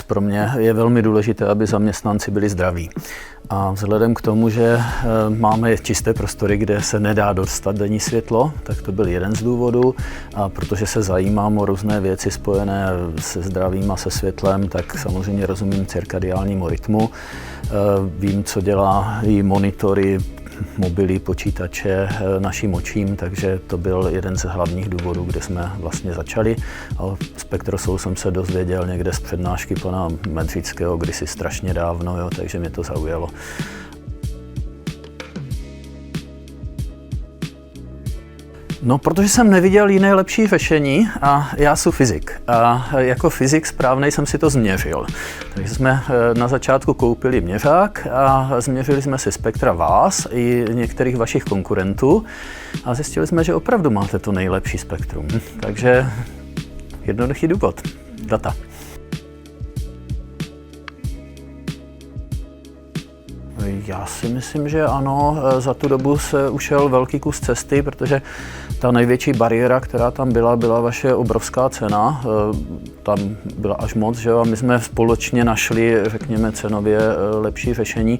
pro mě je velmi důležité, aby zaměstnanci byli zdraví. A vzhledem k tomu, že máme čisté prostory, kde se nedá dostat denní světlo, tak to byl jeden z důvodů. A protože se zajímám o různé věci spojené se zdravím a se světlem, tak samozřejmě rozumím cirkadiálnímu rytmu. Vím, co dělají monitory, mobily, počítače naším očím, takže to byl jeden z hlavních důvodů, kde jsme vlastně začali. A o SpectraSoul jsem se dozvěděl někde z přednášky pana Medřického kdysi strašně dávno, jo, takže mě to zaujalo. No, protože jsem neviděl jiné lepší řešení a já jsem fyzik. A jako fyzik správnej jsem si to změřil. Takže jsme na začátku koupili měřák a změřili jsme si spektra vás i některých vašich konkurentů a zjistili jsme, že opravdu máte to nejlepší spektrum. Takže jednoduchý důvod. Data. Já si myslím, že ano, za tu dobu se ušel velký kus cesty, protože ta největší bariéra, která tam byla vaše obrovská cena. Tam byla až moc, že jo, a my jsme společně našli, řekněme, cenově lepší řešení.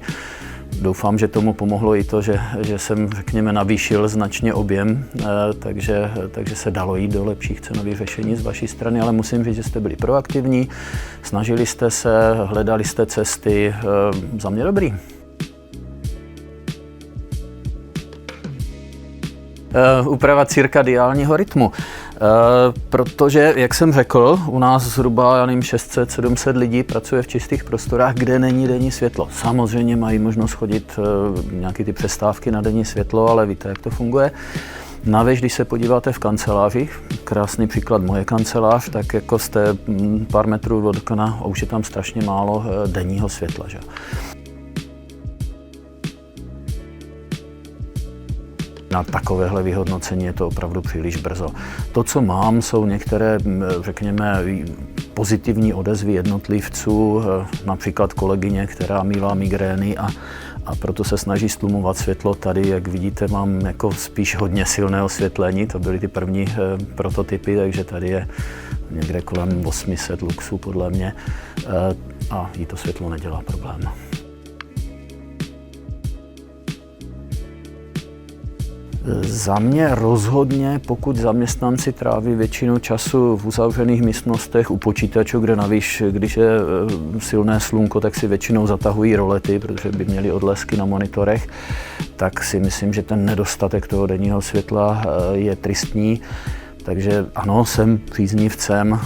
Doufám, že tomu pomohlo i to, že jsem, řekněme, navýšil značně objem, takže se dalo jít do lepších cenových řešení z vaší strany, ale musím říct, že jste byli proaktivní, snažili jste se, hledali jste cesty, za mě dobrý. Úprava cirkadiálního rytmu. Protože, jak jsem řekl, u nás zhruba 600-700 lidí pracuje v čistých prostorách, kde není denní světlo. Samozřejmě mají možnost chodit nějaké ty přestávky na denní světlo, ale víte, jak to funguje. Navíc, když se podíváte v kancelářích, krásný příklad moje kancelář, tak jako jste pár metrů od okna a už je tam strašně málo denního světla. Že? Na takovéhle vyhodnocení je to opravdu příliš brzo. To, co mám, jsou některé, řekněme, pozitivní odezvy jednotlivců, například kolegyně, která mívá migrény a proto se snaží stlumovat světlo. Tady, jak vidíte, mám jako spíš hodně silné osvětlení, to byly ty první prototypy, takže tady je někde kolem 800 luxů podle mě a jí to světlo nedělá problém. Za mě rozhodně, pokud zaměstnanci tráví většinu času v uzavřených místnostech u počítačů, kde navíc, když je silné slunko, tak si většinou zatahují rolety, protože by měli odlesky na monitorech, tak si myslím, že ten nedostatek toho denního světla je tristní. Takže ano, jsem příznivcem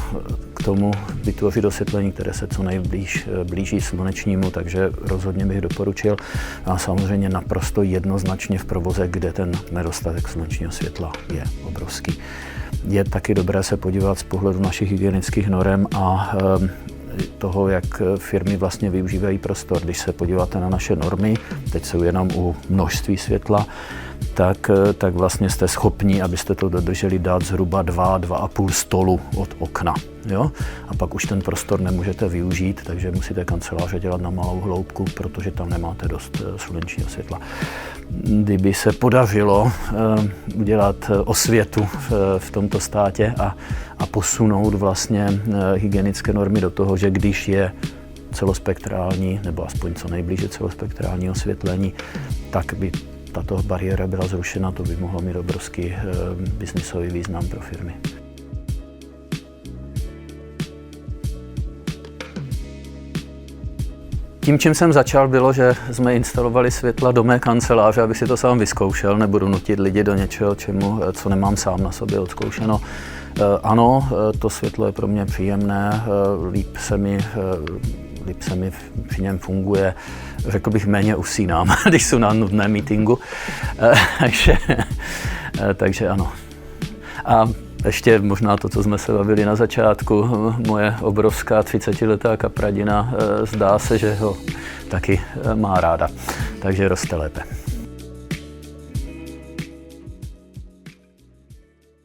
k tomu vytvořit osvětlení, které se co nejblíž blíží slunečnímu, takže rozhodně bych doporučil. A samozřejmě naprosto jednoznačně v provoze, kde ten nedostatek slunečního světla je obrovský. Je taky dobré se podívat z pohledu našich hygienických norem a toho, jak firmy vlastně využívají prostor. Když se podíváte na naše normy, teď jsou jenom u množství světla, tak vlastně jste schopni, abyste to dodrželi, dát zhruba 2,5 stolu od okna. Jo? A pak už ten prostor nemůžete využít, takže musíte kanceláře dělat na malou hloubku, protože tam nemáte dost slunečního světla. Kdyby se podařilo udělat osvětu v tomto státě a posunout vlastně hygienické normy do toho, že když je celospektrální, nebo aspoň co nejblíže celospektrální osvětlení, tak by tato bariéra byla zrušena, to by mohlo mít obrovský biznisový význam pro firmy. Tím, čím jsem začal, bylo, že jsme instalovali světla do mé kanceláře, abych si to sám vyzkoušel, nebudu nutit lidi do něčeho, co nemám sám na sobě odzkoušeno. Ano, to světlo je pro mě příjemné, líp se mi při něm funguje, řekl bych, méně usínám, když jsou na nudném meetingu, takže ano. A ještě možná to, co jsme se bavili na začátku, moje obrovská 30letá kapradina, zdá se, že ho taky má ráda, takže roste lépe.